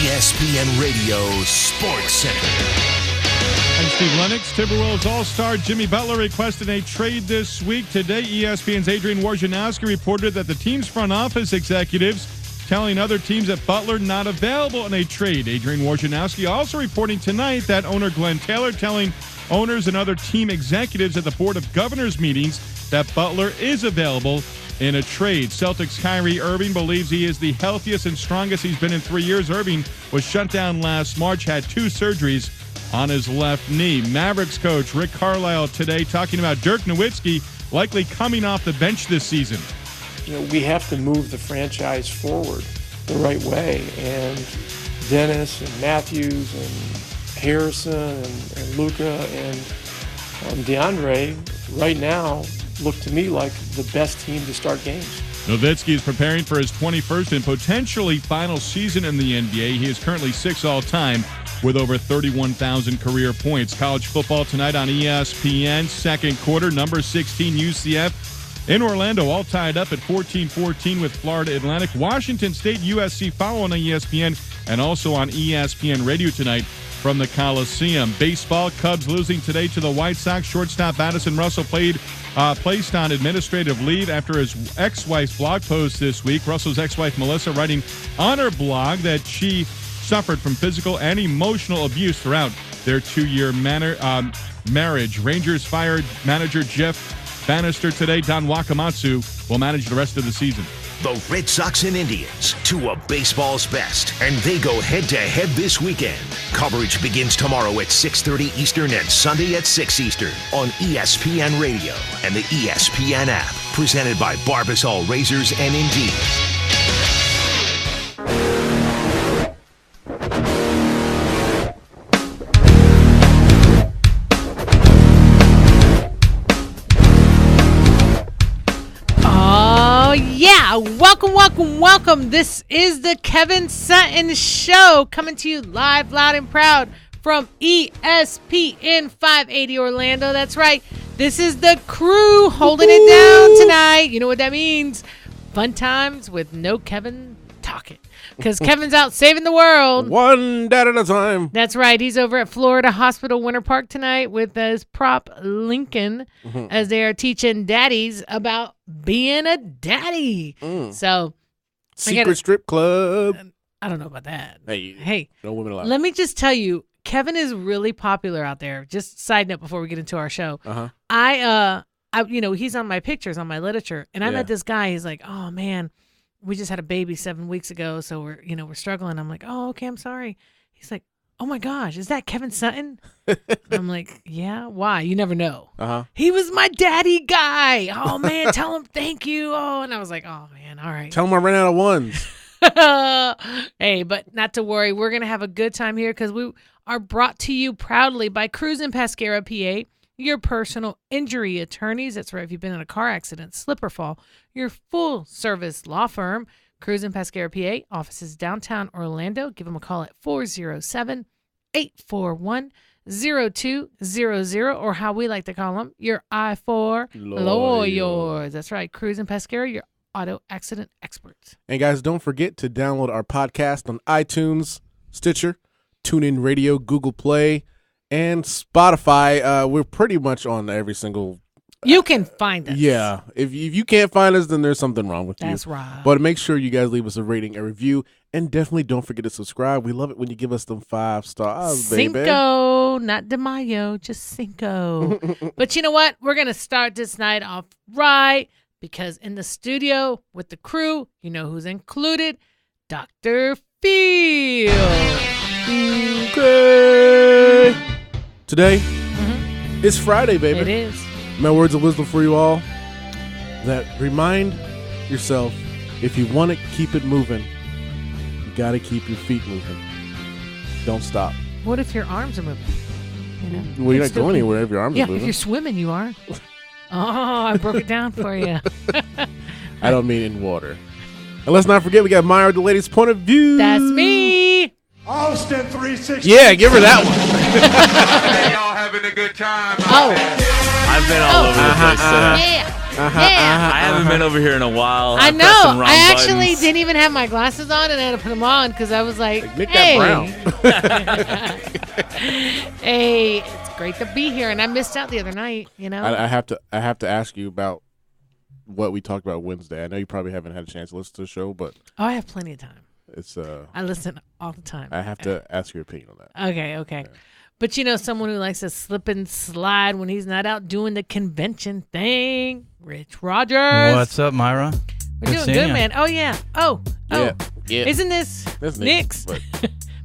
ESPN Radio Sports Center. I'm Steve Lennox. Timberwolves All-Star Jimmy Butler requested a trade this week. Today, ESPN's Adrian Wojnarowski reported that the team's front office executives telling other teams that Butler not available in a trade. Adrian Wojnarowski also reporting tonight that owner Glenn Taylor telling owners and other team executives at the Board of Governors meetings that Butler is available in a trade. Celtics' Kyrie Irving believes he is the healthiest and strongest he's been in 3 years. Irving was shut down last March, had 2 surgeries on his left knee. Mavericks coach Rick Carlisle today talking about Dirk Nowitzki likely coming off the bench this season. You know, we have to move the franchise forward the right way. And Dennis and Matthews and Harrison and Luka and DeAndre right now look to me like the best team to start games. Nowitzki is preparing for his 21st and potentially final season in the NBA. He is currently 6th all-time with over 31,000 career points. College football tonight on ESPN. Second quarter, number 16 UCF in Orlando, all tied up at 14-14 with Florida Atlantic. Washington State USC follow on ESPN and also on ESPN Radio tonight from the Coliseum. Baseball, Cubs losing today to the White Sox. Shortstop Addison Russell placed on administrative leave after his ex-wife's blog post this week. Russell's ex-wife Melissa writing on her blog that she suffered from physical and emotional abuse throughout their 2-year marriage. Rangers fired manager Jeff Bannister today. Don Wakamatsu will manage the rest of the season. The Red Sox and Indians, two of baseball's best, and they go head-to-head this weekend. Coverage begins tomorrow at 6:30 Eastern and Sunday at 6 Eastern on ESPN Radio and the ESPN app, presented by Barbasol Razors and Indeed. Welcome. This is the Kevin Sutton Show, coming to you live, loud, and proud from ESPN 580 Orlando. That's right. This is the crew holding it down tonight. You know what that means. Fun times with no Kevin talking, because Kevin's out saving the world. One dad at a time. That's right. He's over at Florida Hospital Winter Park tonight with his prop Lincoln as they are teaching daddies about being a daddy. So, secret strip club. I don't know about that. Hey, no women allowed. Let me just tell you, Kevin is really popular out there. Just side note before we get into our show. I he's on my pictures on my literature, and I met this guy. He's like, oh man, we just had a baby 7 weeks ago, so we're struggling. I'm like, oh, okay, I'm sorry. He's like, oh my gosh, is that Kevin Sutton? I'm like, yeah, why? You never know. He was my daddy guy. Oh man, tell him thank you. Oh, and I was like, oh man, all right. Tell him I ran out of ones. Hey, but not to worry. We're going to have a good time here because we are brought to you proudly by Cruz and Pescara, PA. Your personal injury attorneys. That's right. If you've been in a car accident, slip or fall, your full service law firm, Cruz and Pescara, PA. Offices downtown Orlando. Give them a call at 407-841-0200, or how we like to call them, your I-4 lawyers. That's right. Cruz and Pescara, your auto accident experts. And guys, don't forget to download our podcast on iTunes, Stitcher, TuneIn Radio, Google Play, and Spotify. We're pretty much on every single. You can find us. Yeah. If you can't find us, then there's something wrong with you. That's right. But make sure you guys leave us a rating and review. And definitely don't forget to subscribe. We love it when you give us them 5 stars, baby. Cinco, not De Mayo, just Cinco. But you know what? We're going to start this night off right, because in the studio with the crew, you know who's included? Dr. Field. Okay. Today is Friday, baby. It is. My words of wisdom for you all that remind yourself, if you want to keep it moving, you got to keep your feet moving. Don't stop. What if your arms are moving? Well, you're not going anywhere if your arms are moving. Yeah, if you're swimming, you are. Oh, I broke it down for you. I don't mean in water. And let's not forget, we got Mayra, the lady's point of view. That's me. Austin 360. Yeah, give her that one. Hey, y'all having a good time? Oh. I've been all over the place. Yeah. I haven't been over here in a while. I know. pressed some wrong I actually buttons. didn't even have my glasses on, and I had to put them on because I was like, Nick hey. that Hey, it's great to be here, and I missed out the other night, you know? I have to ask you about what we talked about Wednesday. I know you probably haven't had a chance to listen to the show, but Oh, I have plenty of time. it's I listen all the time. I have to ask your opinion on that. Okay. Yeah. But you know, someone who likes to slip and slide when he's not out doing the convention thing, Rich Rogers. What's up, Myra? We're doing good, man. Oh, yeah. Oh. Yeah. Isn't this That's Nick's? but-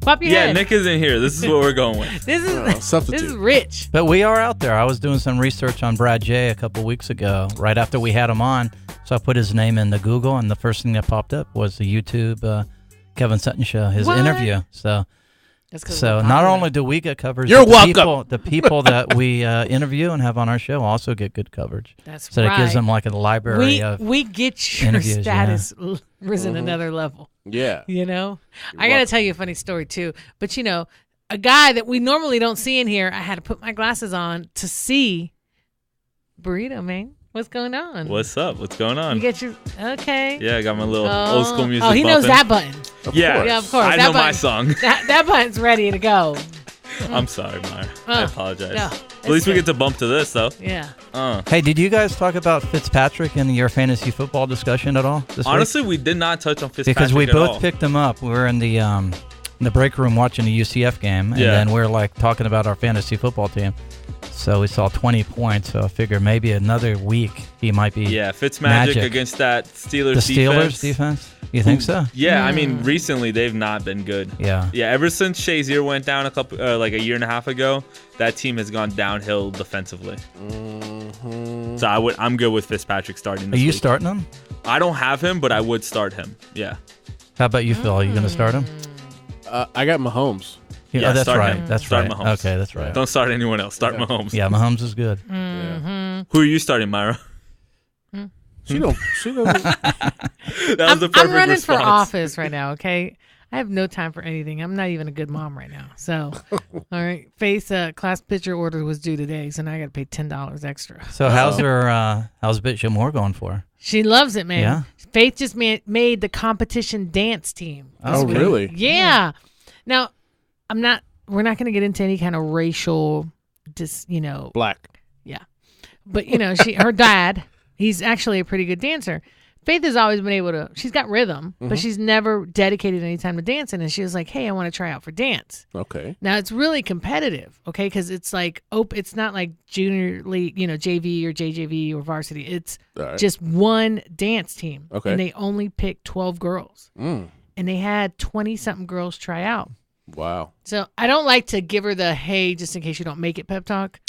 Pop your Yeah, head. Nick isn't here. This is what we're going with. This is this substitute. is Rich. But we are out there. I was doing some research on Brad J a couple weeks ago, right after we had him on. So I put his name into Google, and the first thing that popped up was the YouTube Kevin Sutton show, his What? interview. So That's 'cause so we're not popular. only do we get coverage, You're but welcome. the people that we interview and have on our show also get good coverage. That's So right. that gives them like a library of we get your interviews, status risen another level. Yeah. You know, You're I got to welcome. tell you a funny story too. But you know, a guy that we normally don't see in here, I had to put my glasses on to see. Burrito, man, what's going on? What's up? What's going on? You get your okay? Yeah, I got my little old school music. Oh, he knows bumping. that button. Yeah, Yeah, of course. I That know my button. song. That button's ready to go. I'm sorry, Myra. I apologize. no, At least we good. get to bump to this, though. Yeah. Hey, did you guys talk about Fitzpatrick in your fantasy football discussion at all this week? Honestly, we did not touch on Fitzpatrick Because we at both all. picked him up. We were in the break room watching the UCF game, and Yeah. then we are like talking about our fantasy football team. So we saw 20 points. So I figure maybe another week he might be. Yeah, Fitzmagic magic. against that Steelers The Steelers defense. You think so? Yeah, I mean, recently they've not been good. Yeah. Yeah, ever since Shazier went down like a year and a half ago, that team has gone downhill defensively. So I'm good with Fitzpatrick starting Are this you week. starting him? I don't have him, but I would start him. Yeah. How about you, Phil? Are you going to start him? I got Mahomes. Yeah, oh, that's start right. him. That's Start right. Mahomes. Okay, that's right. Don't start anyone else. Start Mahomes. Yeah, Mahomes is good. Who are you starting, Myra? She doesn't. That was the perfect I'm running response. for office right now, okay? I have no time for anything. I'm not even a good mom right now. So, all right. Faith's class picture order was due today, so now I got to pay $10 extra. So how's Bishop Moore going for her? She loves it, man. Yeah? Faith just made the competition dance team. Oh, really? Yeah. Now, we're not going to get into any kind of racial, Black. yeah. But, her dad, he's actually a pretty good dancer. Faith has always been able to, she's got rhythm, but she's never dedicated any time to dancing. And she was like, hey, I want to try out for dance. Okay. Now, it's really competitive, okay? Because it's like, it's not like junior league, JV or JJV or varsity. It's All right. just one dance team. Okay. And they only picked 12 girls. And they had 20-something girls try out. Wow. So I don't like to give her the, hey, just in case you don't make it pep talk.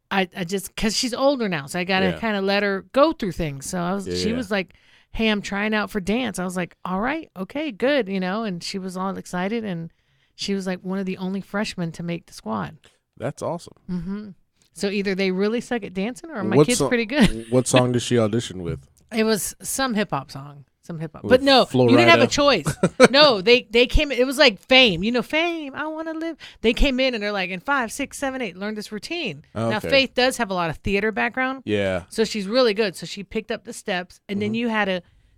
I just, because she's older now, so I got to kind of let her go through things. So she was like, hey, I'm trying out for dance. I was like, all right, okay, good, and she was all excited, and she was like one of the only freshmen to make the squad. That's awesome. So either they really suck at dancing or my kid's pretty good. What song did she audition with? It was some hip-hop song. Some hip-hop. With But no, Flo you didn't have a Rida. choice. No, they came in. It was like Fame. Fame, I want to live. They came in and they're like, in 5, 6, 7, 8, learn this routine. Now, Okay. Faith does have a lot of theater background. Yeah. So she's really good. So she picked up the steps, and then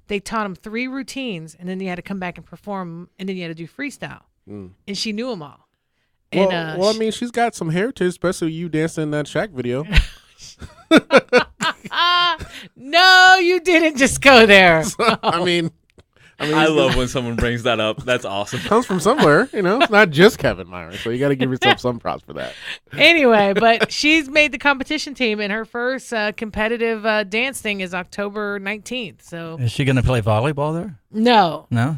they taught them 3 routines, and then you had to come back and perform, and then you had to do freestyle. And she knew them all. And, Well, I mean, she's got some heritage, especially you dancing in that Shaq video. no, you didn't just go there. I mean, I love when someone brings that up. That's awesome. comes from somewhere, It's not just Kevin Mayra, so you got to give yourself some props for that. Anyway, but she's made the competition team, and her first competitive dance thing is October 19th. So Is she going to play volleyball there? no, No?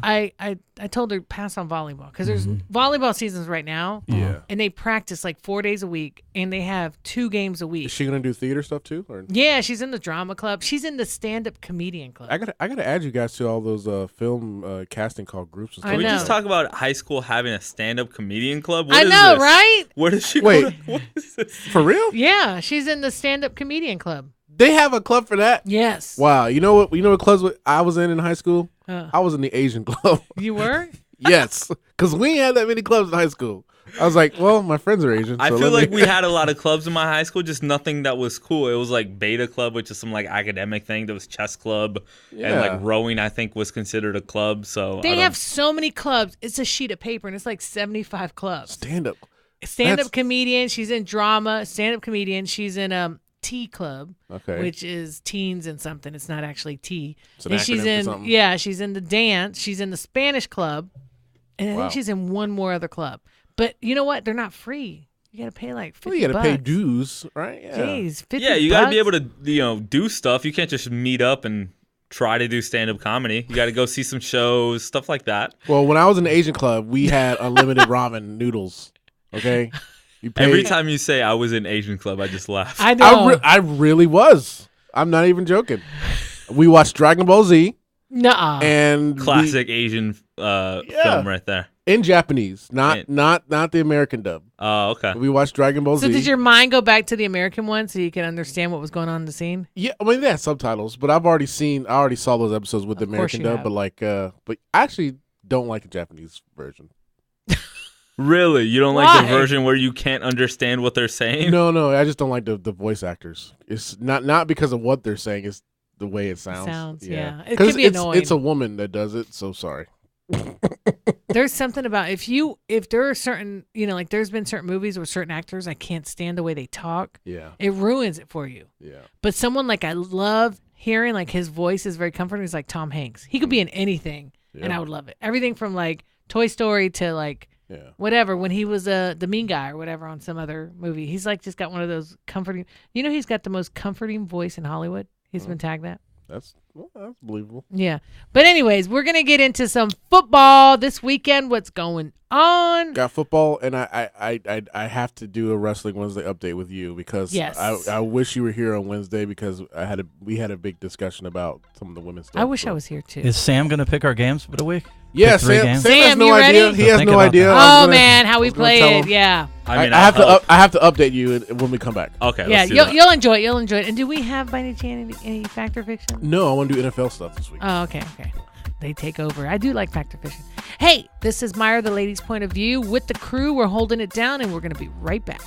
I told her pass on volleyball because there's volleyball seasons right now. Yeah. And they practice like 4 days a week, and they have 2 games a week. Is she gonna do theater stuff too? Or Yeah, she's in the drama club. She's in the stand-up comedian club. I gotta add you guys to all those film casting call groups and stuff. I Can we know. just talk about high school having a stand-up comedian club? What I is know, this? right? Where does she Wait. go to? What is this? For real? Yeah, she's in the stand-up comedian club. They have a club for that? Yes. Wow. You know what? Clubs I was in high school? I was in the Asian club. You were? Yes, because we ain't had that many clubs in high school. I was like, well, my friends are Asian. I so feel let like me- we had a lot of clubs in my high school, just nothing that was cool. It was like Beta Club, which is some like academic thing. There was chess club, and like rowing, I think, was considered a club. So They have so many clubs. It's a sheet of paper, and it's like 75 clubs. stand-up. Stand-up comedian. She's in drama. Stand-up comedian. She's in T Club, which is teens and something. It's not actually T. It's an and acronym she's for in something. she's in the dance. She's in the Spanish club, and I think she's in one more other club. But you know what? They're not free. You got to pay like $50. Well, you got to pay dues, right? Yeah. Jeez, $50. Yeah, you got to be able to do stuff. You can't just meet up and try to do stand-up comedy. You got to go see some shows, stuff like that. Well, when I was in the Asian club, we had unlimited ramen noodles. Okay. You paid. Every time you say I was in Asian club, I just laugh. I know. I really was. I'm not even joking. We watched Dragon Ball Z. Nuh-uh. And Classic Asian film right there. In Japanese, not the American dub. Oh, okay. We watched Dragon Ball Z. So did your mind go back to the American one so you could understand what was going on in the scene? Yeah, I mean they had subtitles, but I already saw those episodes with the American dub. But but I actually don't like the Japanese version. Really? You don't like the version where you can't understand what they're saying? No, I just don't like the voice actors. It's not because of what they're saying, it's the way it sounds. Yeah. It can be annoying. It's a woman that does it, so sorry. There's something about if there are certain, like there's been certain movies with certain actors I can't stand the way they talk. Yeah. It ruins it for you. Yeah. But someone like I love hearing, like his voice is very comforting. He's like Tom Hanks. He could be in anything and I would love it. Everything from like Toy Story to like whatever, when he was the mean guy or whatever on some other movie. He's like just got one of those comforting, he's got the most comforting voice in Hollywood. He's been tagged that. That's believable. Yeah. But anyways, we're going to get into some football this weekend. What's going on? Got football, and I have to do a Wrestling Wednesday update with you because I wish you were here on Wednesday because we had a big discussion about some of the women's stuff. I wish I was here too. Is Sam going to pick our games for the week? Yeah, Sam has no idea. He has no idea. Oh man, how we play it. Yeah. I have to update you when we come back. Okay. Yeah, you'll enjoy it. You'll enjoy it. And do we have by any chance any Factor Fiction? No, I want to do NFL stuff this week. Oh, okay. They take over. I do like Factor Fiction. Hey, this is Mayra, the ladies' point of view. With the crew, we're holding it down, and we're going to be right back.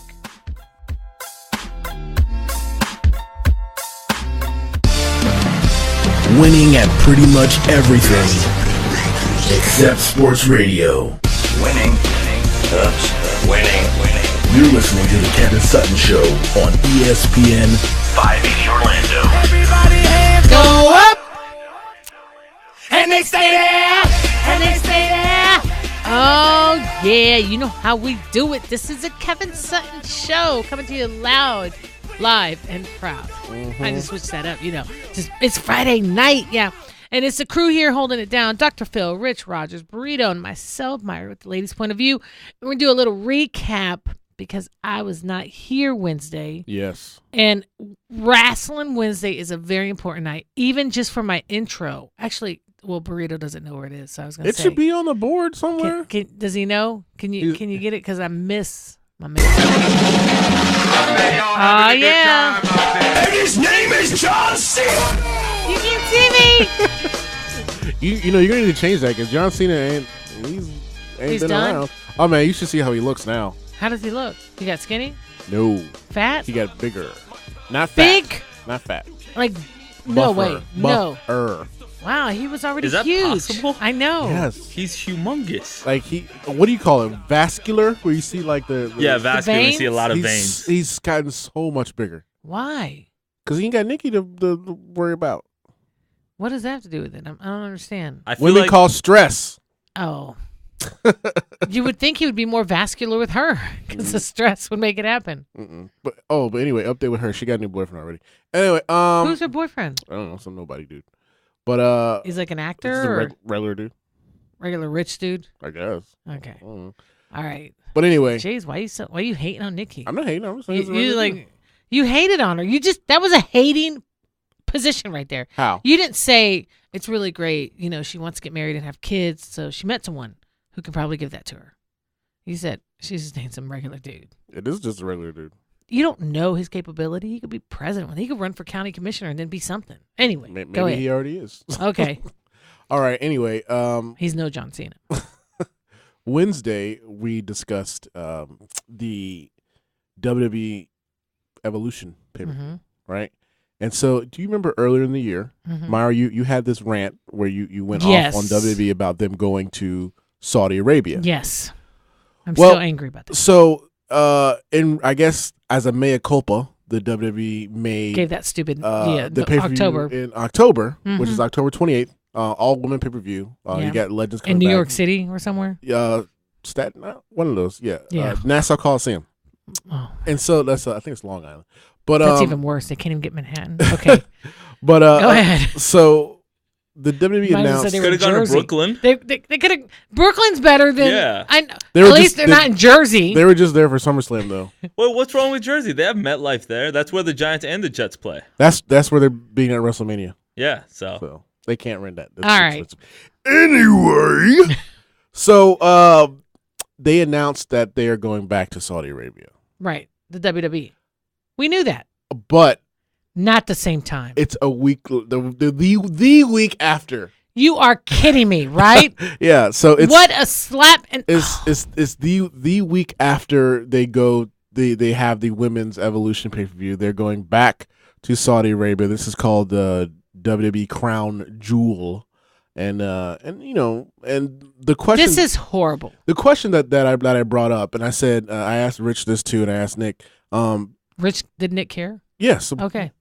Winning at pretty much everything except sports radio. Winning. Winning. You're listening to the Kevin Sutton Show on ESPN 580 Orlando. Everybody hands go up, and they stay there, and they stay there. Oh yeah, you know how we do it. This is a Kevin Sutton Show coming to you loud, live, and proud. I just switched that up, it's Friday night, yeah. And it's the crew here holding it down. Dr. Phil, Rich Rogers, Burrito, and myself, Mayra, with the ladies' point of view. We're going to do a little recap because I was not here Wednesday. Yes. And Wrestling Wednesday is a very important night, even just for my intro. Actually, Burrito doesn't know where it is, so I was going to say. It should be on the board somewhere. Does he know? Can you get it? Because I miss my man. Oh, yeah. And his name is John Cena. You can see me. You're going to need to change that because John Cena ain't been done? around. Oh, man, you should see how he looks now. How does he look? He got skinny? No. Fat? He got bigger. Not fat. Big? Not fat. Like, no Buffer. way. No. Buffer. Wow, he was already Is that huge. possible? I know. Yes. He's humongous. Like what do you call it? Vascular? Where you see like the vascular. We see a lot of he's, veins. He's gotten so much bigger. Why? Because he ain't got Nikki to worry about. What does that have to do with it? I don't understand. I feel Women like call stress. Oh. You would think he would be more vascular with her because the stress would make it happen. But anyway, update with her. She got a new boyfriend already. Anyway, who's her boyfriend? I don't know, some nobody dude. But he's like an actor just a or regular dude. Regular rich dude. I guess. Okay. I don't know. All right. But anyway, Jeez, why you hating on Nikki? I'm not hating. I'm just saying you hated on her. That was a hating position right there. How? You didn't say it's really great. She wants to get married and have kids, so she met someone who could probably give that to her. You said she's just dating some regular dude. It is just a regular dude. You don't know his capability. He could be president. He could run for county commissioner and then be something. Anyway, maybe go ahead. he already is. Okay. All right. Anyway, he's no John Cena. Wednesday we discussed the WWE Evolution pay-per-view, right? And so, do you remember earlier in the year, Mayra, you had this rant where you went off on WWE about them going to Saudi Arabia? Yes. I'm still angry about that. So, I guess as a mea culpa, the WWE gave that stupid the pay-per-view in October, which is October 28th, all women pay-per-view. You got Legends coming in New back. York City or somewhere. Staten, one of those, Nassau Coliseum. Oh. And so that's I think it's Long Island, but that's even worse. They can't even get Manhattan. Okay, but go ahead. So the WWE announced could have gone to Brooklyn. They could have. Brooklyn's better than I know. At least they're not in Jersey. They were just there for SummerSlam though. Well, what's wrong with Jersey? They have MetLife there. That's where the Giants and the Jets play. That's where they're being at WrestleMania. Yeah, so they can't rent that. That's all right. Expensive. Anyway, so they announced that they are going back to Saudi Arabia. Right, the WWE. We knew that, but not the same time. It's a week, the week after. You are kidding me, right? Yeah. So it's what a slap! And it's the week after they go. They have the Women's Evolution pay-per-view. They're going back to Saudi Arabia. This is called the WWE Crown Jewel. And the question. This is horrible. The question that I brought up, and I said I asked Rich this too, and I asked Nick. Rich, did Nick care? Yes. Okay.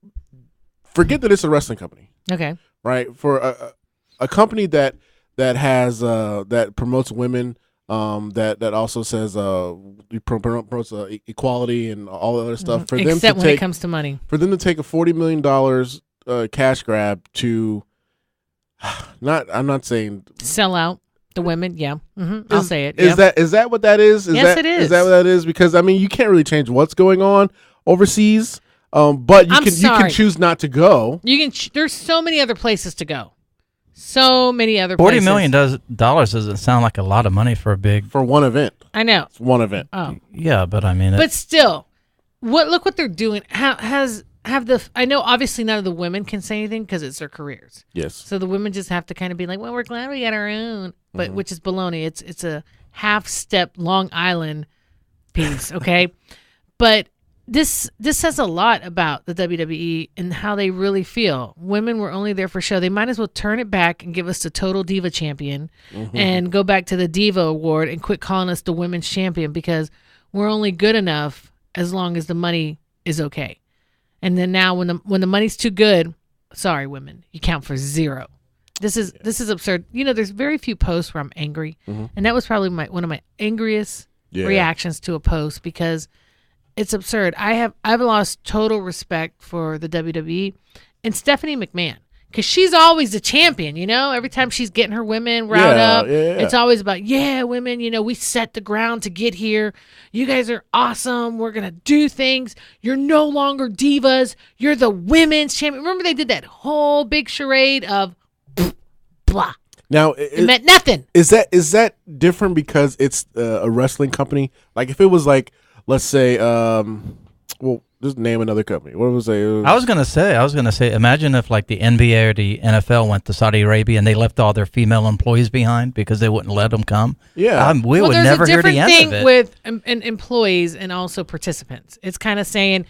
Forget that it's a wrestling company. Okay. Right, for a company that has that promotes women, that also says promotes equality and all the other stuff. For Except them to when it comes to money. For them to take a $40 million cash grab to. I'm not saying sell out the women. Yeah, I'll say it. Is that what that is? Yes, it is. Is that what that is? Because I mean, you can't really change what's going on overseas, but you can choose not to go. You can. There's so many other places to go. So many other places. $40 million doesn't sound like a lot of money for one event. I know. It's one event. Oh, yeah, but I mean, but still, look what they're doing. I know obviously none of the women can say anything because it's their careers. Yes. So the women just have to kind of be like, well, we're glad we got our own, but which is baloney. It's a half-step Long Island piece, okay? But this says a lot about the WWE and how they really feel. Women were only there for show. They might as well turn it back and give us the Total Diva Champion and go back to the Diva Award and quit calling us the Women's Champion because we're only good enough as long as the money is okay. And then now when the money's too good, sorry women, you count for zero. This is absurd. There's very few posts where I'm angry. And that was probably one of my angriest reactions to a post because it's absurd. I've lost total respect for the WWE and Stephanie McMahon. Because she's always the champion, Every time she's getting her women riled up, it's always about, women, we set the ground to get here. You guys are awesome. We're going to do things. You're no longer divas. You're the women's champion. Remember they did that whole big charade of blah. Now, it meant nothing. Is that different because it's a wrestling company? Like if it was like, let's say, just name another company. What was it? I was gonna say. Imagine if like the NBA or the NFL went to Saudi Arabia and they left all their female employees behind because they wouldn't let them come. Yeah, we would never hear the end of it. There's a different thing with employees and also participants. It's kind of saying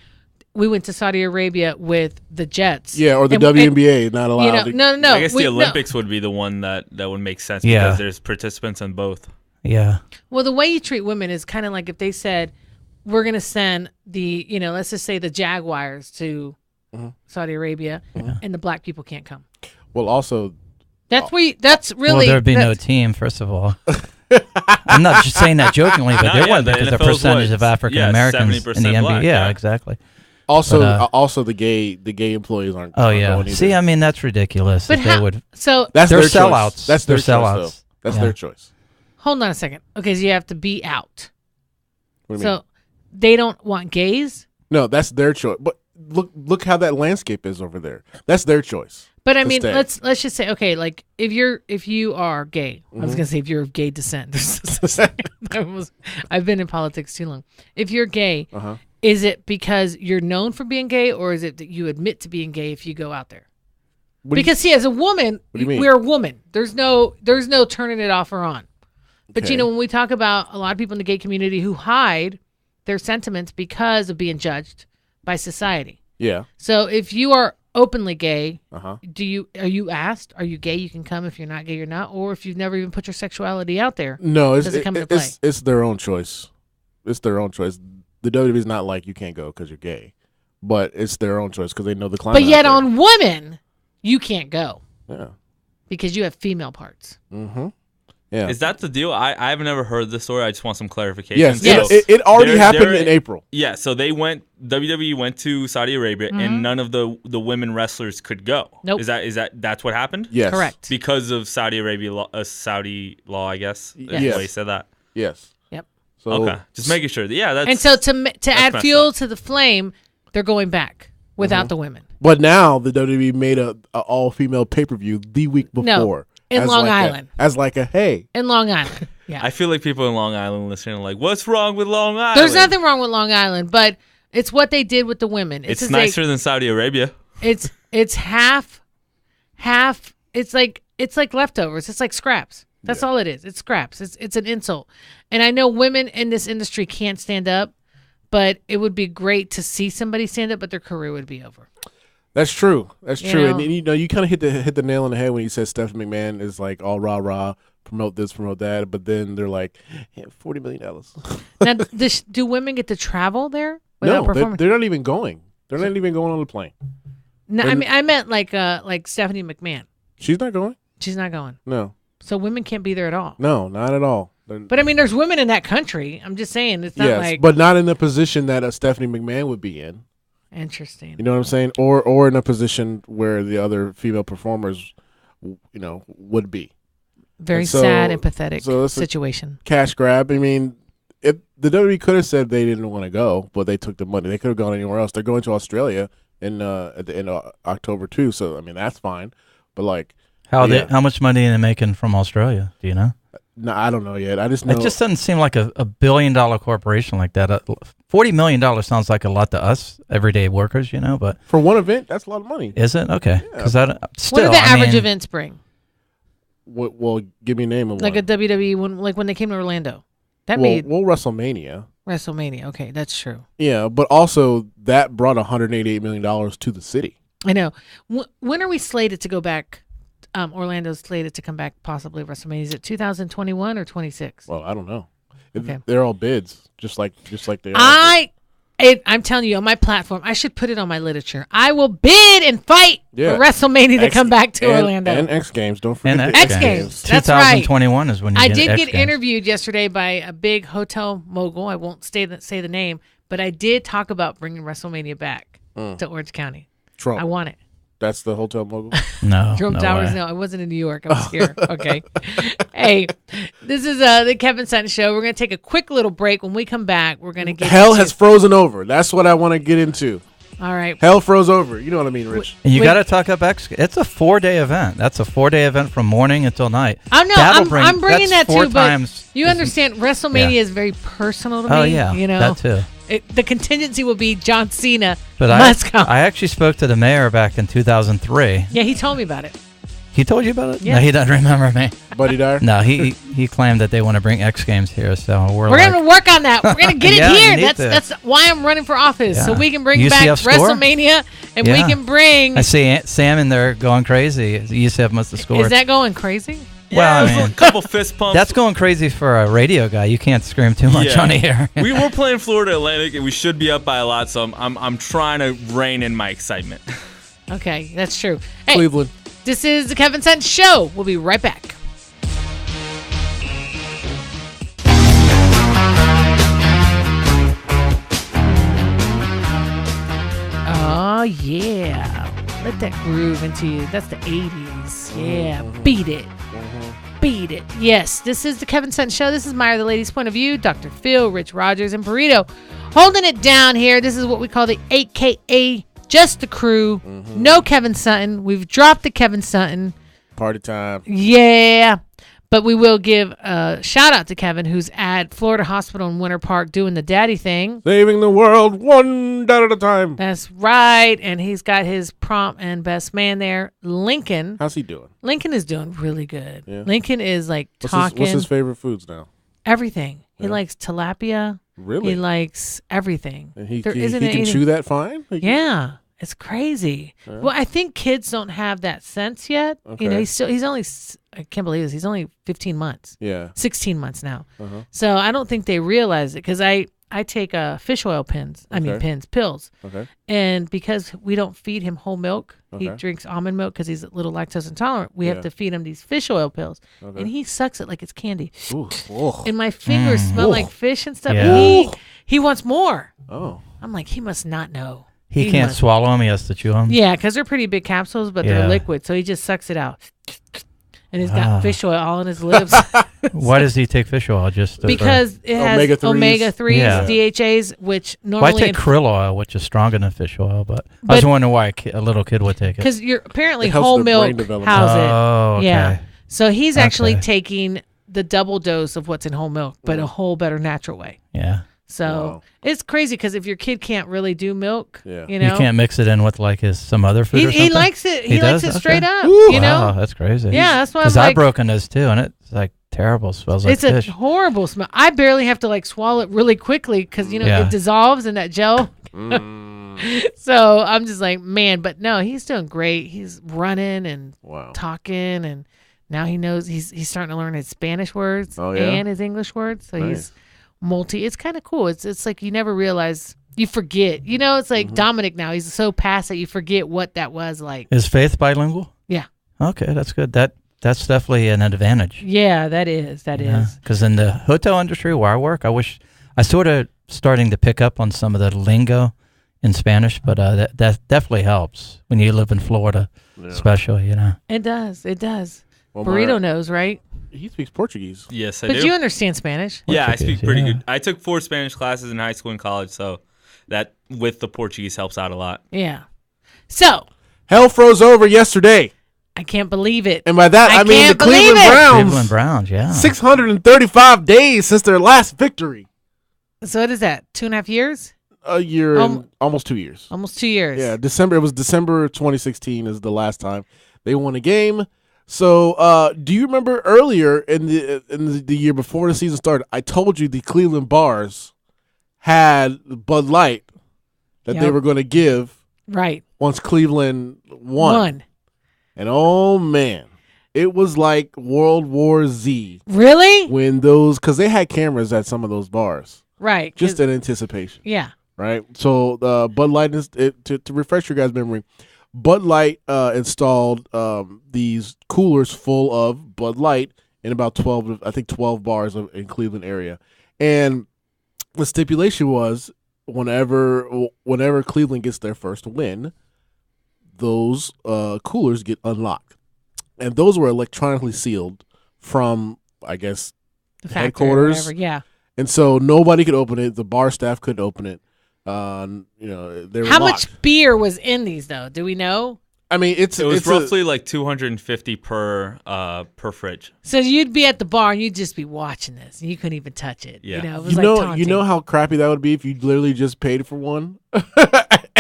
we went to Saudi Arabia with the Jets. Yeah, or the WNBA not allowed. No. I guess the Olympics would be the one that would make sense because there's participants in both. Yeah. Well, the way you treat women is kind of like if they said, we're going to send let's just say the Jaguars to Saudi Arabia and the black people can't come. Well, also. That's really. Well, there'd be no team, first of all. I'm not just saying that jokingly, but there wouldn't because the percentage of African Americans in the NBA. Black, exactly. Also, the gay employees aren't. Oh yeah. See, I mean that's ridiculous. But that's their their sellouts. Choice. That's their sellouts. That's their choice. Hold on a second. Okay, so you have to be out. What do you mean? They don't want gays? No, that's their choice. But look how that landscape is over there. That's their choice. But I mean, let's just say, okay, like if you are gay, I was gonna say if you're of gay descent. I've been in politics too long. If you're gay, is it because you're known for being gay, or is it that you admit to being gay if you go out there? Because see, as a woman, we're a woman. There's no turning it off or on. But, when we talk about a lot of people in the gay community who hide their sentiments because of being judged by society. Yeah. So if you are openly gay, Uh-huh. are you asked, are you gay? You can come. If you're not gay, you're not. Or if you've never even put your sexuality out there, No, does it come into play? It's their own choice. It's their own choice. The WWE's not like you can't go because you're gay, but it's their own choice because they know the climate. But yet on women, you can't go. Yeah. Because you have female parts. Mm-hmm. Yeah. Is that the deal? I have never heard this story. I just want some clarification. Yes. Yes. It already happened in April. Yeah. So WWE went to Saudi Arabia, and none of the women wrestlers could go. Nope. That's what happened? Yes. Correct. Because of Saudi Arabia law, Saudi law, I guess. Yes. That's why he said that. Yes. Yep. So, Okay. Just making sure. Yeah. That's, And so to add messed fuel up. to the flame, they're going back without the women. But now the WWE made a all-female pay-per-view the week before. In as Long like Island. As like a, hey. In Long Island. Yeah. I feel like people in Long Island listening are like, what's wrong with Long Island? There's nothing wrong with Long Island, but it's what they did with the women. It's nicer than Saudi Arabia. It's half. It's like leftovers. It's like scraps. That's all it is. It's scraps. It's an insult. And I know women in this industry can't stand up, but it would be great to see somebody stand up, but their career would be over. That's true. That's You true. know? And you kind of hit the nail on the head when you said Stephanie McMahon is like all rah rah, promote this, promote that, but then they're like, hey, $40 million. Now, do women get to travel there without No, performing? they're not even going. They're not even going on the plane. No, I mean I meant like Stephanie McMahon. She's not going. She's not going. No, So women can't be there at all. no, not at all. But I mean, there's women in that country. I'm just saying, it's not Yes, like but not in the position that a Stephanie McMahon would be in. interesting. You know what I'm saying? Or in a position where the other female performers, would be. Very and so- sad and pathetic so it's a- situation. Cash grab. I mean, the WWE could have said they didn't want to go, but they took the money. They could have gone anywhere else. They're going to Australia at the end of October too. So I mean, that's fine. But like, How yeah. how much money are they making from Australia? Do you know? no, I don't know yet. I just know It just doesn't seem like a $1 billion corporation like that. $40 million sounds like a lot to us everyday workers, but for one event, that's a lot of money. is it? Okay. Because What still, do the I average mean, events bring? Well, give me a name of Like one. a WWE when they came to Orlando. That well, made WrestleMania. WrestleMania. Okay, that's true. Yeah, but also that brought $188 million to the city. I know. When are we slated to go back? Orlando's slated to come back possibly WrestleMania. Is it 2021 or 26? Well, I don't know. Okay. They're all bids, just like they are. I'm telling you, on my platform, I should put it on my literature. I will bid and fight Yeah. for WrestleMania to come back to Orlando. And X Games. Don't forget and the X Games. That's right. 2021 is when you I get did X get Games. interviewed yesterday by a big hotel mogul. I won't say the name, but I did talk about bringing WrestleMania back to Orange County. Trump. I want it. That's the hotel mogul. No, Trump no Towers. way. No, I wasn't in New York. I was here. Okay. Hey, this is the Kevin Sutton Show. We're going to take a quick little break. When we come back, we're going to get Hell into- has frozen over. That's what I want to get into. All right. Hell froze over. You know what I mean, Rich? And you Wait. got to talk up X. It's a 4-day event. That's a 4-day event from morning until night. I know. That'll I'm bringing that that's 4 too, but times you as- understand WrestleMania Yeah. is very personal to me. Oh yeah, You know, that too. The contingency will be John Cena But must come. I actually spoke to the mayor back in 2003. Yeah, he told me about it. He told you about it? Yeah. No, he doesn't remember me. Buddy Dyer? No, he claimed that they want to bring X Games here, so we're We're like, going to work on that. We're going to get Yeah, it you here. need That's why I'm running for office, so Yeah. we can bring UCF back score? WrestleMania, and we Yeah. can bring. I see Sam in there going crazy. UCF must have scored. Is that going crazy? Well, Yeah, I it was mean, a couple fist pumps. that's going crazy for a radio guy. You can't scream too much Yeah. on the air. we were playing Florida Atlantic, and we should be up by a lot. So I'm trying to rein in my excitement. Okay, that's true. Hey, Cleveland. this is the Kevin Sutton Show. We'll be right back. Oh, yeah. Let that groove into you. That's the 80s. Yeah. Beat it. Beat it. Yes, this is the Kevin Sutton Show. This is Mayra, the Lady's Point of View. Dr. Phil, Rich Rogers, and Burrito holding it down here. This is what we call the AKA Just the Crew. No Kevin Sutton. We've dropped the Kevin Sutton. Party time. Yeah. But we will give a shout out to Kevin, who's at Florida Hospital in Winter Park doing the daddy thing. Saving the world one dad at a time. That's right. And he's got his prompt and best man there, Lincoln. How's he doing? Lincoln is doing really good. Yeah. Lincoln is like talking. What's his favorite foods now? Everything. Yeah. He likes tilapia. Really? He likes everything. And he There can isn't anything- chew that fine? Yeah. It's crazy. Yeah. Well, I think kids don't have that sense yet. Okay. You know, he's only, I can't believe this, he's only 15 months. Yeah. 16 months now. Uh-huh. So I don't think they realize it because I take fish oil pills. Okay. And because we don't feed him whole milk, he Okay. drinks almond milk because he's a little lactose intolerant. We Yeah. have to feed him these fish oil pills. Okay. And he sucks it like it's candy. Ooh. Oh. And my fingers smell Ooh. like fish and stuff. Yeah. And he wants more. Oh. I'm like, he must not know. He can't must. swallow them. He has to chew them. Yeah, because they're pretty big capsules, but Yeah. they're liquid. So he just sucks it out. And he's got Ah. fish oil all in his lips. Why does he take fish oil? Just Because it has Omega-3s. omega-3s, Yeah. DHAs, which well, normally... I take krill oil, which is stronger than fish oil, but I was But- wondering why a little kid would take it. Because you're apparently It helps whole the brain milk development. house it. Oh, okay. Yeah. So he's actually Okay. taking the double dose of what's in whole milk, but a whole better natural way. Yeah. So Wow. it's crazy because if your kid can't really do milk, Yeah. you know, You can't mix it in with like some other food or something? he likes it. He likes does? it straight Okay. up. Ooh, You know, wow, that's crazy. yeah, that's why I'm Because like, I've broken those too, and it's like terrible. Smells like it's fish. a horrible smell. I barely have to like swallow it really quickly because Yeah. it dissolves in that gel. So I'm just like, man, but no, he's doing great. He's running and Wow. talking, and now he knows he's starting to learn his Spanish words Oh, yeah? and his English words. So Nice. he's it's kind of cool. It's like you never realize, you forget. You know, it's like Mm-hmm. Dominic now. He's so past that you forget what that was like. Is Faith bilingual? Yeah. Okay, that's good. That's definitely an advantage. Yeah, that is. Because in the hotel industry where I work, I sort of starting to pick up on some of the lingo in Spanish, but that definitely helps when you live in Florida, especially, you know. It does. It does. Well, Burrito Mayra, knows, right? he speaks Portuguese. Yes, I But do. you understand Spanish. Yeah, I Portuguese, speak pretty yeah. good. I took 4 Spanish classes in high school and college, so that with the Portuguese helps out a lot. Yeah. So Hell froze over yesterday. I can't believe it. And by that, I mean the can't believe Cleveland it. Browns. Cleveland Browns, yeah. 635 days since their last victory. So what is that? 2.5 years? A year and almost 2 years. Almost 2 years. Yeah, December. It was December 2016 is the last time they won a game. So, do you remember earlier in the year before the season started? I told you the Cleveland Bars had Bud Light that they Yep. were going to give Right. once Cleveland won. And oh man, it was like World War Z Really? when because they had cameras at some of those bars, Right. just 'cause- in anticipation. yeah. Right. So Bud Light to refresh your guys' memory, Bud Light installed these coolers full of Bud Light in about 12 bars in Cleveland area, and the stipulation was whenever Cleveland gets their first win, those coolers get unlocked, and those were electronically sealed from, I guess, The factory or headquarters. whatever. Yeah. And so nobody could open it. The bar staff couldn't open it. They were How locked. much beer was in these though? Do we know? I mean, It was roughly like 250 per fridge. So you'd be at the bar and you'd just be watching this, and you couldn't even touch it. Yeah. You know, it was you like know, taunting. you know how crappy that would be if you literally just paid for one, and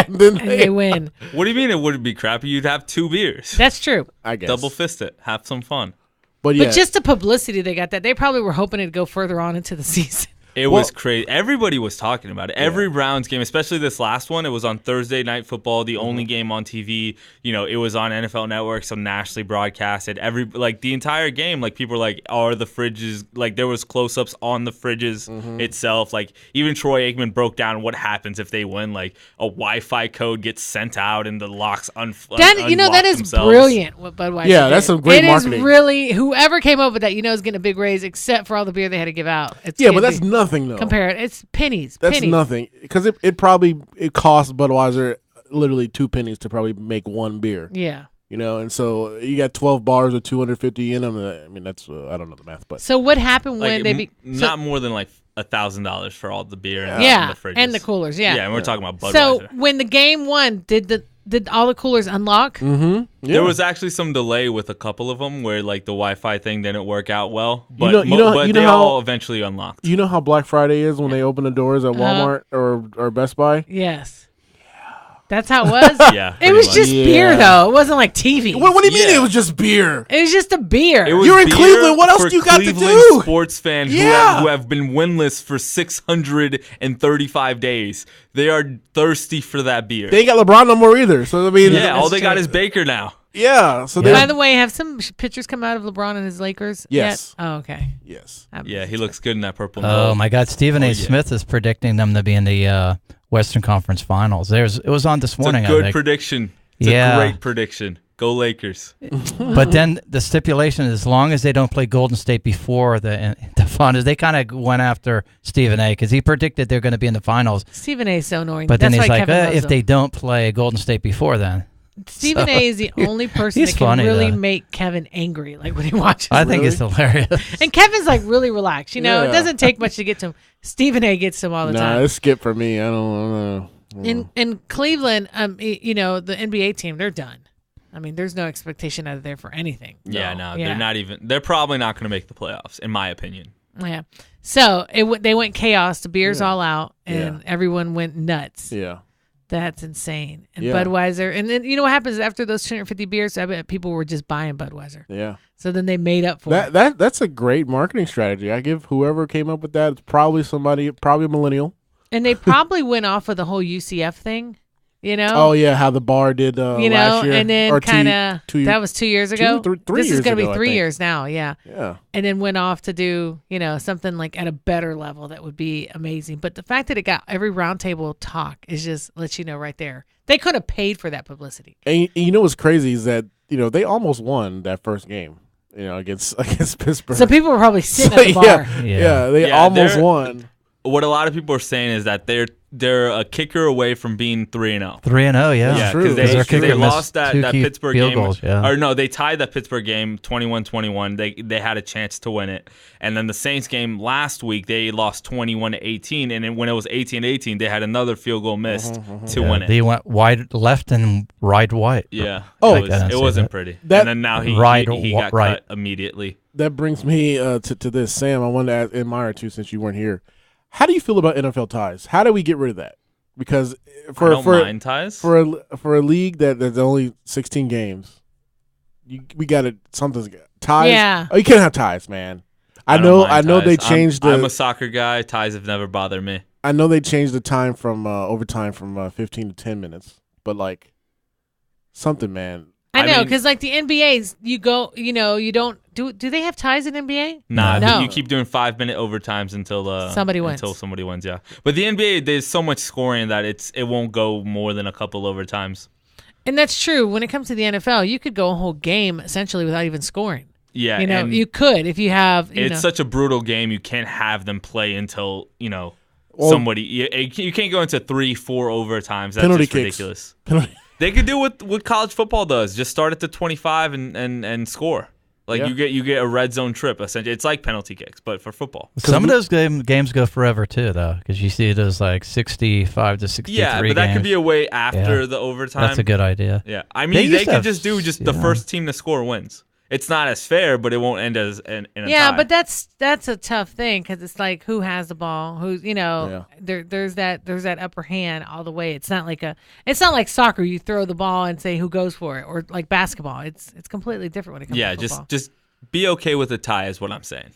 then and they win. What do you mean it wouldn't be crappy? You'd have 2 beers. That's true. I guess Double fist it. Have some fun. But yeah, But just the publicity they got, that they probably were hoping it'd go further on into the season. It was crazy. Everybody was talking about it. Every Browns game, especially this last one, it was on Thursday Night Football, the only game on TV. You know, it was on NFL Network, so nationally broadcasted. The entire game, like people were like, "Are the fridges?" Like there was close-ups on the fridges itself. Like even Troy Aikman broke down what happens if they win. Like a Wi-Fi code gets sent out and the locks That unlock is themselves. brilliant. What Budweiser Yeah, did. that's some great marketing. It is really, whoever came up with that, is getting a big raise, except for all the beer they had to give out. yeah, but that's nothing though. compare it. It's pennies. That's pennies. nothing because it cost Budweiser literally 2 pennies to probably make one beer. Yeah. You know, and so you got 12 bars with 250 in them. I mean, that's I don't know the math, but So what happened when not more than like $1,000 for all the beer and the fridges and the coolers. Yeah. Yeah, and we're talking about Budweiser. So when the game won, did did all the coolers unlock? Mm-hmm. Yeah. There was actually some delay with a couple of them where like the Wi-Fi thing didn't work out well, but they all eventually unlocked. You know how Black Friday is when they open the doors at Walmart or Best Buy? Yes. That's how it was? Yeah. It was just beer, though. It wasn't like TV. What do you mean it was just beer? It was just a beer. You're in Cleveland. What else do you got to do? Sports fans who have been winless for 635 days. They are thirsty for that beer. They ain't got LeBron no more either. So I mean, all they got is Baker now. Yeah. So by the way, have some pictures come out of LeBron and his Lakers Yes. yet? Oh, okay. Yes. Yeah, he looks good in that purple. Oh my God, Stephen A. Smith is predicting them to be in the Western Conference Finals. It was on this morning. It's a good prediction. It's a great prediction. Go Lakers. But then the stipulation is as long as they don't play Golden State before the finals, they kind of went after Stephen A. because he predicted they're going to be in the finals. Stephen A. is so annoying. But That's then he's why like, Kevin if they don't play Golden State before then. Stephen A. is the only person that can really make Kevin angry, like when he watches. I think it's hilarious. And Kevin's like really relaxed. It doesn't take much to get to him. Stephen A. gets to him all the time. Nah, it's skip for me. I don't know. In Cleveland, the NBA team, they're done. I mean, there's no expectation out of there for anything. Yeah, they're not even. They're probably not going to make the playoffs, in my opinion. Yeah. So they went chaos. The beer's all out, and everyone went nuts. Yeah. That's insane. And Budweiser. And then you know what happens after those 250 beers? I bet people were just buying Budweiser. Yeah. So then they made up for it. That's a great marketing strategy. I give whoever came up with that, it's probably a millennial. And they probably went off of the whole UCF thing, Oh, yeah, how the bar did last year. And then kind of, that was 2 years ago. 3 this years is going to ago, be 3 years now, yeah. Yeah. And then went off to do, something like at a better level that would be amazing. But the fact that it got every roundtable talk is just lets you know right there. They could have paid for that publicity. And you know what's crazy is that, they almost won that first game, against Pittsburgh. So people were probably sitting at the bar. They almost won. What a lot of people are saying is that they're a kicker away from being 3-0. 3-0, yeah. Yeah, because they lost that Pittsburgh game. Goals, Or no, they tied that Pittsburgh game 21-21. They had a chance to win it. And then the Saints game last week, they lost 21-18. And then when it was 18-18, they had another field goal missed to win it. They went wide left and right white. Yeah. Oh, it wasn't pretty. And then now he got cut immediately. That brings me to this. Sam, I wanted to ask Mayra too, since you weren't here. How do you feel about NFL ties? How do we get rid of that? Because I don't mind ties for a league that's only 16 games, we got to something's ties. Yeah. Oh, you can't have ties, man. I know they changed. I'm a soccer guy. Ties have never bothered me. I know they changed the time from overtime from 15 to 10 minutes, but like something, man. I know, because like the NBA's, you don't do they have ties in NBA? Nah, no. You keep doing 5-minute overtimes until somebody wins. Yeah. But the NBA, there's so much scoring that it won't go more than a couple overtimes. And that's true. When it comes to the NFL, you could go a whole game essentially without even scoring. Yeah, you could if you have. It's such a brutal game. You can't have them play until somebody. You can't go into 3-4 overtimes. That's just ridiculous. They could do what college football does. Just start at the 25 and score. Like you get a red zone trip. Essentially, it's like penalty kicks, but for football. Some of those games go forever too, though, because you see those like 65 to 63. Yeah, but that could be a way after the overtime. That's a good idea. Yeah, I mean they could just do the first team to score wins. It's not as fair, but it won't end as in a tie. But that's a tough thing because it's like who has the ball, who's there's that upper hand all the way. It's not like soccer. You throw the ball and say who goes for it, or like basketball. It's completely different when it comes to football. just be okay with a tie is what I'm saying.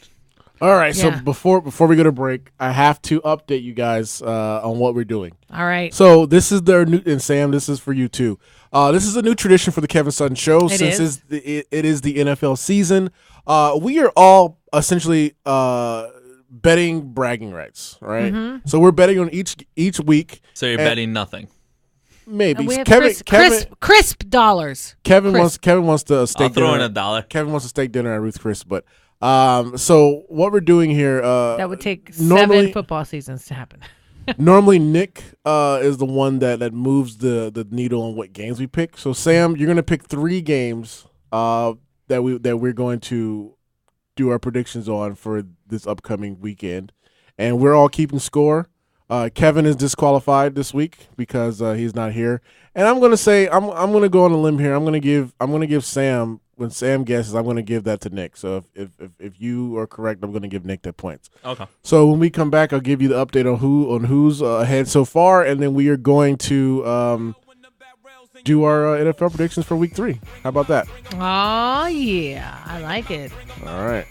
All right, so before we go to break, I have to update you guys on what we're doing. All right. So this is their new, and Sam, this is for you too. This is a new tradition for the Kevin Sutton Show. It is the NFL season. We are all essentially betting bragging rights, right? Mm-hmm. So we're betting on each week. So you're betting nothing. Maybe we have crisp dollars. Kevin wants to steak. I'll throw dinner. in $1. Kevin wants a steak dinner at Ruth Chris, but so what we're doing here. That would take 7 football seasons to happen. Normally, Nick is the one that moves the needle on what games we pick. So, Sam, you're going to pick 3 games that we're going to do our predictions on for this upcoming weekend, and we're all keeping score. Kevin is disqualified this week because he's not here. And I'm gonna say I'm gonna go on a limb here. I'm gonna give Sam, when Sam guesses, I'm gonna give that to Nick. So if you are correct, I'm gonna give Nick that points. Okay. So when we come back, I'll give you the update on who's ahead so far, and then we are going to do our NFL predictions for Week 3. How about that? Oh yeah, I like it. All right.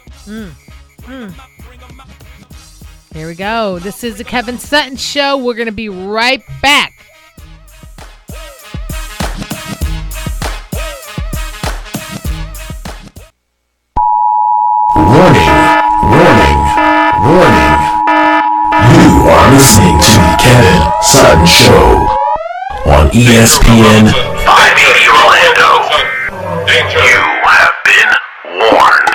Here we go. This is the Kevin Sutton Show. We're gonna be right back. Warning. You are listening to the Kevin Sutton Show on ESPN 580 Orlando. You have been warned.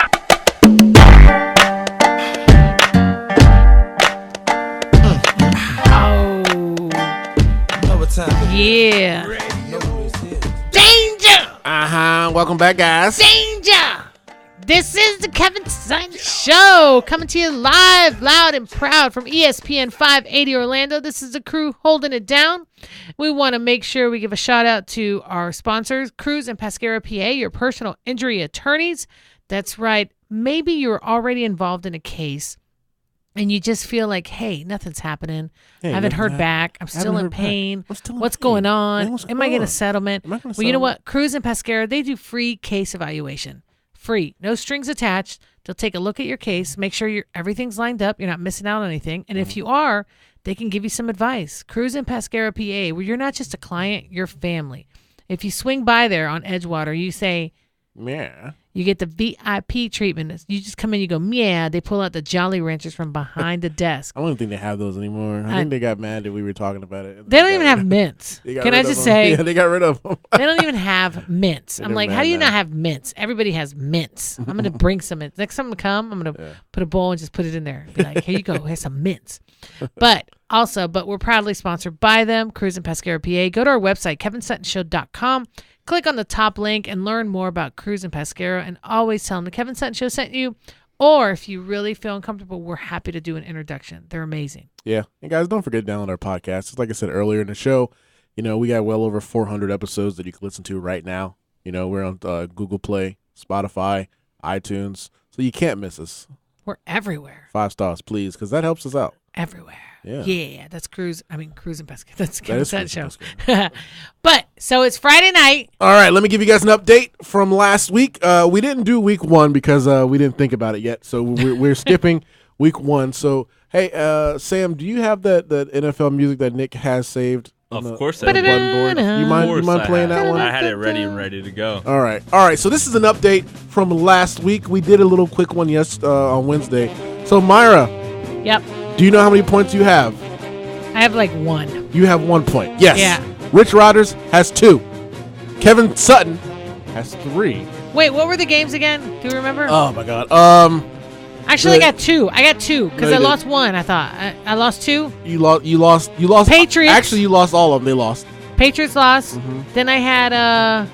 Yeah. Danger! Welcome back, guys. Danger! This is the Kevin Sutton Show, coming to you live, loud, and proud from ESPN 580 Orlando. This is the crew holding it down. We want to make sure we give a shout out to our sponsors, Cruz and Pescara PA, your personal injury attorneys. That's right. Maybe you're already involved in a case and you just feel like, hey, nothing's happening. I haven't heard back. I'm still in pain. What's going on? Am I getting a settlement? Well, you know what? Cruz and Pescara, they do free case evaluation. Free. No strings attached. They'll take a look at your case, make sure everything's lined up, you're not missing out on anything. And if you are, they can give you some advice. Cruz and Pescara PA, where you're not just a client, you're family. If you swing by there on Edgewater, you say, yeah. You get the VIP treatment. You just come in, you go, yeah. They pull out the Jolly Ranchers from behind the desk. I don't think they have those anymore. I think they got mad that we were talking about it. They don't even have mints. Can I just say? Yeah, they got rid of them. They don't even have mints. I'm like, how do you not have mints? Everybody has mints. I'm going to bring some mints. Next time I come, I'm going to put a bowl and just put it in there. Be like, here you go. Here's some mints. But we're proudly sponsored by them, Cruz and Pescara PA. Go to our website, kevinsuttonshow.com. Click on the top link and learn more about Cruz and Pescara, and always tell them the Kevin Sutton Show sent you. Or if you really feel uncomfortable, we're happy to do an introduction. They're amazing. Yeah. And guys, don't forget to download our podcast. Just like I said earlier in the show, we got well over 400 episodes that you can listen to right now. We're on Google Play, Spotify, iTunes. So you can't miss us. We're everywhere. 5 stars, please, because that helps us out. Everywhere. Yeah. That's Cruz and Pescara. That's the Kevin Sutton Show. But, so it's Friday night. All right, let me give you guys an update from last week. We didn't do week 1 because we didn't think about it yet. So we're skipping week 1. So, hey, Sam, do you have that NFL music that Nick has saved? Of course I do. You mind playing that one? I had it ready to go. All right. So this is an update from last week. We did a little quick one on Wednesday. So, Mayra. Yep. Do you know how many points you have? I have like 1. You have 1 point. Yes. Yeah. Rich Rodgers has 2. Kevin Sutton has 3. Wait, what were the games again? Do you remember? Oh my God. Actually, I got 2. Because I lost 1. I thought I lost 2. You lost. Patriots. Actually, you lost all of them. They lost. Patriots lost. Mm-hmm. Then I had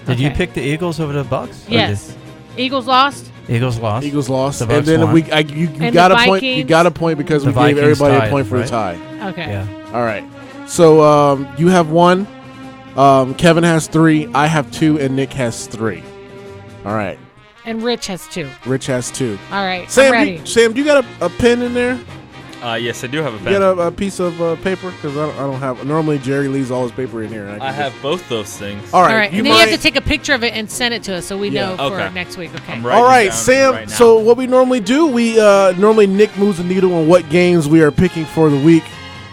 Did you pick the Eagles over the Bucks? Yes. Eagles lost. Eagles lost. And then you got a point. You got a point because we gave everybody a point for the tie. Okay. Yeah. All right. So you have 1. Kevin has 3. I have 2, and Nick has 3. All right. And Rich has 2. Rich has 2. All right. Sam, I'm ready. Sam, do you got a pen in there? Yes, I do have a pen. You got a piece of paper? Because I don't have. Normally, Jerry leaves all his paper in here. And I have both those things. All right. And then you have to take a picture of it and send it to us so we know for next week. Okay. All right, Sam. Right, so what we normally do, normally Nick moves the needle on what games we are picking for the week.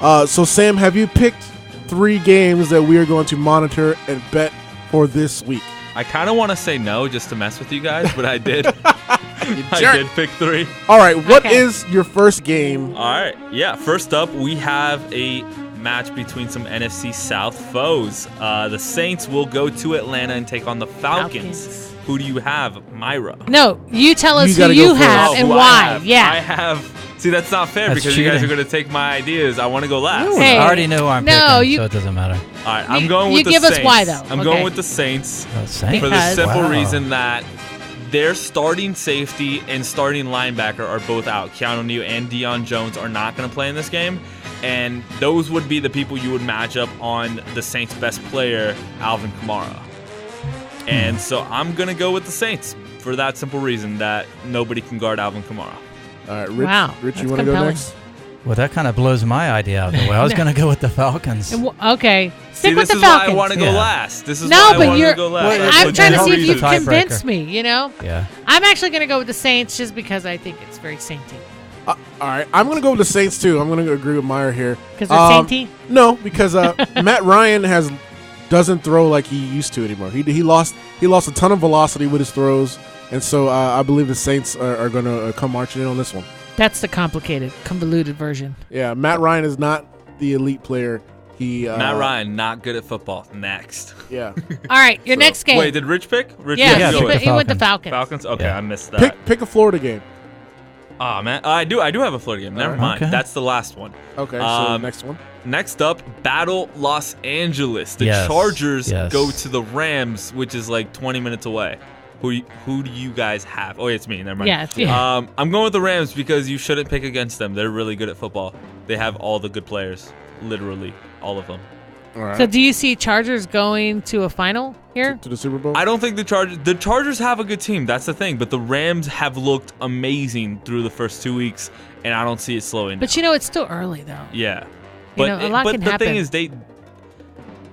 So Sam, have you picked 3 games that we are going to monitor and bet for this week? I kind of want to say no just to mess with you guys, but I did. I did pick 3. All right, what is your first game? All right, yeah. First up, we have a match between some NFC South foes. The Saints will go to Atlanta and take on the Falcons. Who do you have, Mayra? No, you tell us who you have and why. I have. See, that's not fair because you guys are going to take my ideas. I want to go last. Hey, I already know who I'm picking, so it doesn't matter. All right, I'm going with the Saints. You give us why, though. I'm going with the Saints. Saints? For the simple reason that their starting safety and starting linebacker are both out. Keanu Neal and Deion Jones are not going to play in this game. And those would be the people you would match up on the Saints' best player, Alvin Kamara. And so I'm going to go with the Saints for that simple reason that nobody can guard Alvin Kamara. All right, Rich, Wow, Rich, you that's want to go compelling. next? Well, that kind of blows my idea out of the way. I was going to go with the Falcons. Okay, See, stick with this the is why Falcons. I want to go Yeah. last. This is No, why I but wanted you're. to go last. Well, That's I'm what trying to the see if reason. you Tiebreaker. convinced me. You know, Yeah. I'm actually going to go with the Saints just because I think it's very sainty. All right, I'm going to go with the Saints, too. I'm going to agree with Mayra here. Because they're sainty. No, because Matt Ryan doesn't throw like he used to anymore. He lost a ton of velocity with his throws, and so I believe the Saints are going to come marching in on this one. That's the complicated, convoluted version. Yeah, Matt Ryan is not the elite player. Matt Ryan, not good at football. Next. Yeah. All right, your next game. Wait, did Rich pick? Rich yeah, Yeah, go pick with he went the Falcons. Falcons? Okay, Yeah. I missed that. Pick a Florida game. Oh, man. I do have a Florida game. Never Alright. mind. Okay. That's the last one. Okay, so Um, next one. Next up, Battle Los Angeles. The Yes, Chargers yes. go to the Rams, which is like 20 minutes away. Who do you guys have? Oh, it's me. Never mind. Yeah, it's you. I'm going with the Rams because you shouldn't pick against them. They're really good at football. They have all the good players. Literally, all of them. All right. So do you see Chargers going to a final here? To the Super Bowl? I don't think the Chargers have a good team. That's the thing. But the Rams have looked amazing through the first 2 weeks, and I don't see it slowing But down. you know, it's still early though. Yeah. You know, a lot can the happen. thing is,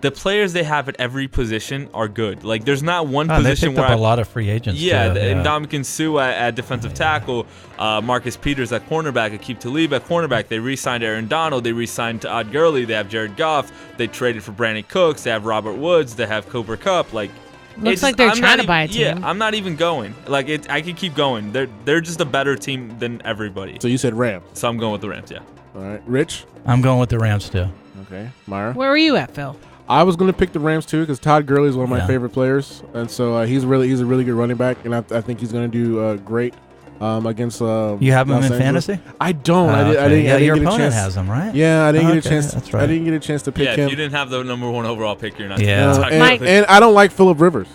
the players they have at every position are good. Like, there's not one They position picked where up a lot of free agents. Yeah, too. and Ndamukong Suh at defensive tackle, Marcus Peters at cornerback, Aqib Talib at cornerback. They re-signed Aaron Donald. They re-signed Todd Gurley. They have Jared Goff. They traded for Brandon Cooks. They have Robert Woods. They have Cooper Kupp. Like, Looks like they're trying to buy a team. Yeah, I'm not even going. Like, I could keep going. They're just a better team than everybody. So you said Rams. So I'm going with the Rams. Yeah. All right. Rich? I'm going with the Rams too. Okay. Mayra? Where were you at, Phil? I was going to pick the Rams too because Todd Gurley is one of my Yeah. favorite players, and so he's a really good running back, and I think he's going to do great against. You have him Los in Angeles. fantasy? I don't. I Okay. didn't. Yeah, I didn't your get a opponent chance. has him, right? Yeah, I didn't get a Okay, chance. that's right. I didn't get a chance to pick Yeah, him. if you didn't have the number one overall pick, you're not. Yeah. talking Mike- about and I don't like Phillip Rivers.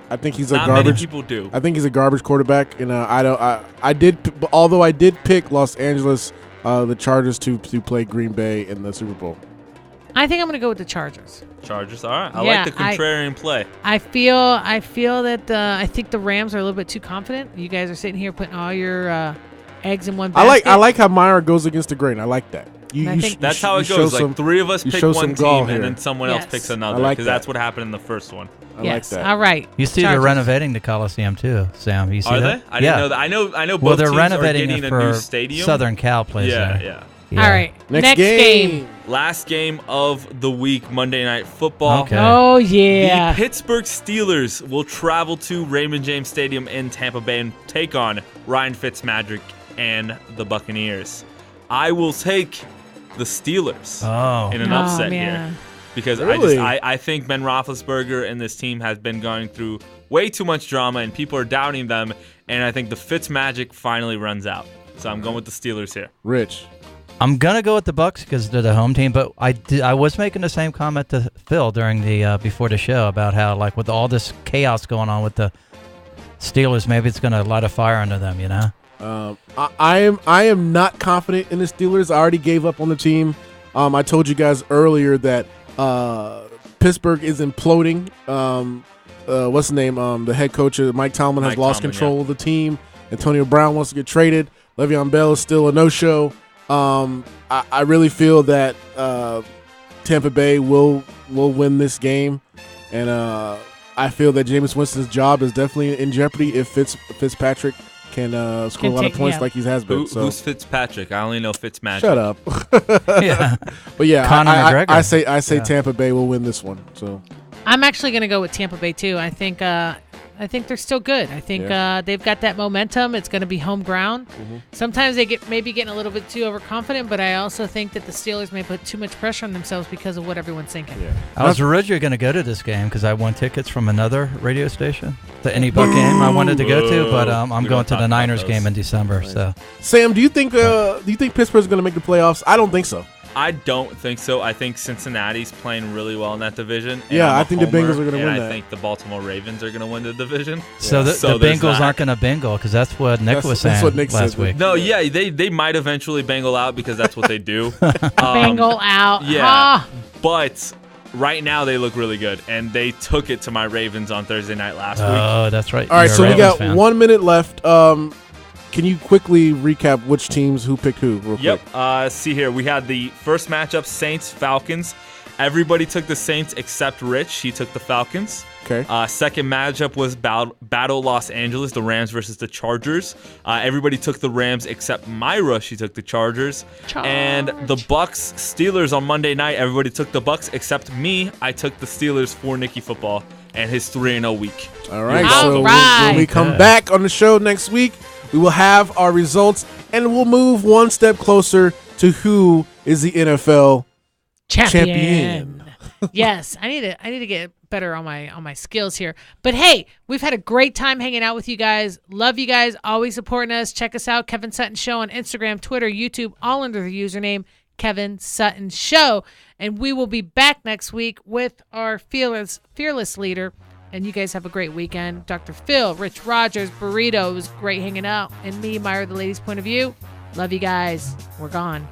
I think he's a Not many garbage. people do. I think he's a garbage quarterback, and I did. Although I did pick Los Angeles, the Chargers to play Green Bay in the Super Bowl. I think I'm going to go with the Chargers. Chargers. All right. I Yeah, like the contrarian play. I feel that I think the Rams are a little bit too confident. You guys are sitting here putting all your eggs in one basket. I like how Mayra goes against the grain. I like that. And I think- That's how it you goes. show Like some- three of us you pick show one some gall team, here. and then someone else Yes. picks I another. like Because that. that's what happened in the first one. I yes. like that. All right. You see, Chargers. they're renovating the Coliseum too, Sam. You see Are that? they? I didn't know that. I know. Both Well, they're teams renovating are it getting for a new stadium. Southern Cal plays Yeah, there. yeah. All right. Next game. Last game of the week, Monday Night Football. Okay. Oh yeah. The Pittsburgh Steelers will travel to Raymond James Stadium in Tampa Bay and take on Ryan Fitzmagic and the Buccaneers. I will take the Steelers in an Oh, upset man. here because Really? I think Ben Roethlisberger and this team has been going through way too much drama and people are doubting them, and I think the Fitzmagic finally runs out. So I'm going with the Steelers here. Rich. I'm gonna go with the Bucks because they're the home team. But I was making the same comment to Phil during the before the show about how, like, with all this chaos going on with the Steelers, maybe it's gonna light a fire under them. You know? I am not confident in the Steelers. I already gave up on the team. I told you guys earlier that Pittsburgh is imploding. What's the name? The head coach, Mike Tomlin, has lost control of the team. Antonio Brown wants to get traded. Le'Veon Bell is still a no-show. I really feel that Tampa Bay will win this game, and I feel that Jameis Winston's job is definitely in jeopardy if Fitzpatrick can score a lot of points like he has been. Who's Fitzpatrick? I only know Fitzmagic. Shut up. Yeah. But yeah, Conor McGregor. I say Yeah. Tampa Bay will win this one. So I'm actually going to go with Tampa Bay too. I think they're still good. I think they've got that momentum. It's going to be home ground. Mm-hmm. Sometimes they maybe getting a little bit too overconfident, but I also think that the Steelers may put too much pressure on themselves because of what everyone's thinking. yeah, I was originally going to go to this game because I won tickets from another radio station, the Any Buck game I wanted to go to, but I'm We going don't to talk the about Niners those. game in December. So Sam, do you think Pittsburgh's going to make the playoffs? I don't think so. I don't think so. I think Cincinnati's playing really well in that division. Yeah, I think the Bengals are going to win that. I think the Baltimore Ravens are going to win the division. So the Bengals aren't going to bingle because that's what Nick was saying last week. No, yeah, they might eventually bangle out because that's what they do. Bangle out. Yeah, but right now they look really good, and they took it to my Ravens on Thursday night last week. Oh, that's right. All right, so we got fan. 1 minute left. Can you quickly recap which teams who picked who real quick? Yep. See here. We had the first matchup, Saints-Falcons. Everybody took the Saints except Rich. He took the Falcons. Okay. Second matchup was Battle Los Angeles, the Rams versus the Chargers. Everybody took the Rams except Mayra. She took the Chargers. And the Bucks-Steelers on Monday night. Everybody took the Bucks except me. I took the Steelers for Nicky Football and his 3-0 week. All right. So when we come back on the show next week, we will have our results, and we'll move one step closer to who is the NFL champion. Yes, I need to get better on my skills here. But hey, we've had a great time hanging out with you guys. Love you guys, always supporting us. Check us out, Kevin Sutton Show on Instagram, Twitter, YouTube, all under the username Kevin Sutton Show. And we will be back next week with our fearless leader. And you guys have a great weekend. Dr. Phil, Rich Rogers, Burrito. It was great hanging out. And me, Mayra, the Ladies' Point of View. Love you guys. We're gone.